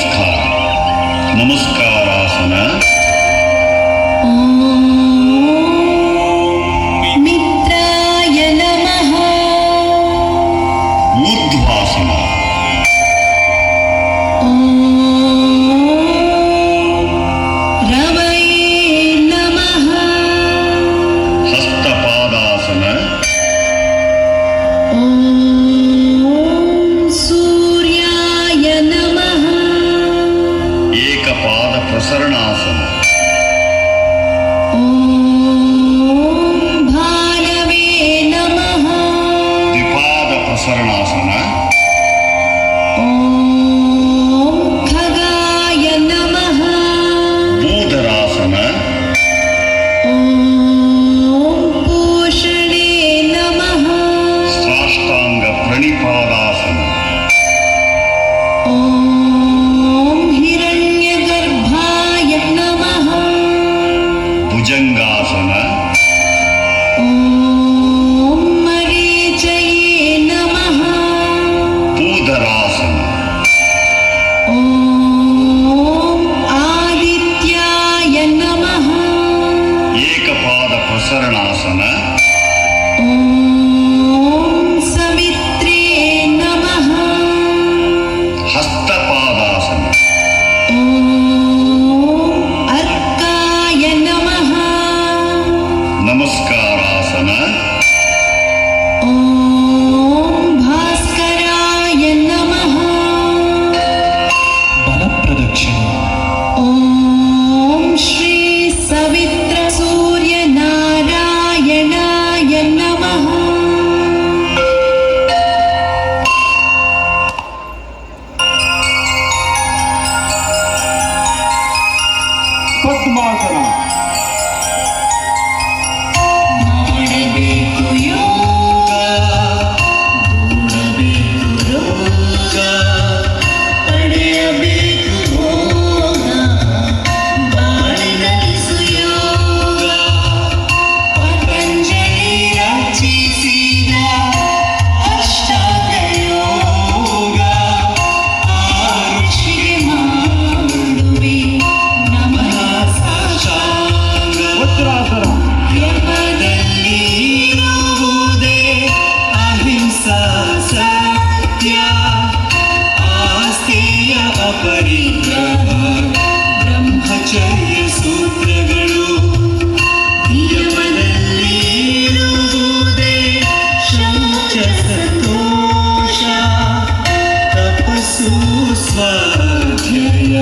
ನಮಸ್ಕಾರ. ನಮಸ್ಕಾರಾಸನ. ಮಿತ್ರಾಯ ನಮಃ. ಊರ್ಧ್ವಾಸನ. ರವಯೇ ನಮಃ. ಹಸ್ತಪಾದಾಸನ. ಸೂರ್ಯಾಯ ನಮಃ. ಏಕಪಾದ ಪ್ರಸರಣಾಸನ. ಭಾನವೇ ನಮಃ. ದ್ವಿಪಾದ ಪ್ರಸರಣಾಸನ. ಖಗಾಯ ನಮಃ. ಮೂಢರಾಸನ. ಪೂಷಣೇ ನಮಃ. ಸಾಷ್ಟಾಂಗ ಪ್ರಣಿಪಾದಾಸನ. ಹಿರಣ್ಯಗರ್ಭಾಯ ನಮಃ. ಭುಜಂಗಾಸನ. ಮರೀಚಯೇ ನಮಃ. ಪೂಧರಾಸನ. ಆದಿತ್ಯಾಯ ನಮಃ. ಏಕಪಾದ ಪ್ರಸರಣಾಸನ. ಸವಿತ್ರೇ ನಮಃ. ಹಸ್ತಪಾದಾಸನ. ಅರ್ಕಾಯ ನಮಃ. ನಮಸ್ಕಾರಾಸನ. ಭಾಸ್ಕರಾಯ ನಮಃ. ಬಲಪ್ರದಕ್ಷಿಣೆ. ಶ್ರೀ ಸವಿತ್ರ ಸೂರ್ಯ ನಾರಾಯಣಾಯ ನಮಃ. ಪದ್ಮಾಸನ. ಮಾಡಬೇಕು ಯೋಗ, ದೂಡಬೇಕು ರೋಗ, ಪಡೆಯಬೇಕು ಭೋಗ, ಬಾಳಿನಲ್ಲಿ ಸುಯೋಗ. ಪತಂಜಲಿ ರಚಿಸಿದ ಅಷ್ಟಾಂಗ ಯೋಗ, ಆ ಋಷಿಗೆ ಮಾಡುವೆ ನಮಃ ಸಾಷ್ಟಾಂಗ. ವಜ್ರಾಸನ. ಯಮದಲ್ಲಿರುವುದೇ ಅಹಿಂಸಾ ಸತ್ಯ, ಆಸ್ತಿಯ ಅಪರಿಗ್ರಹ, ಬ್ರಹ್ಮಚರ್ಯ ಸೂತ್ರಗಳು. ಯಮದಲ್ಲಿರುವುದೇ ಶೌಚ ಸಂತೋಷ, ತಪಸ್ಸು ಸ್ವಾಧ್ಯಾಯ.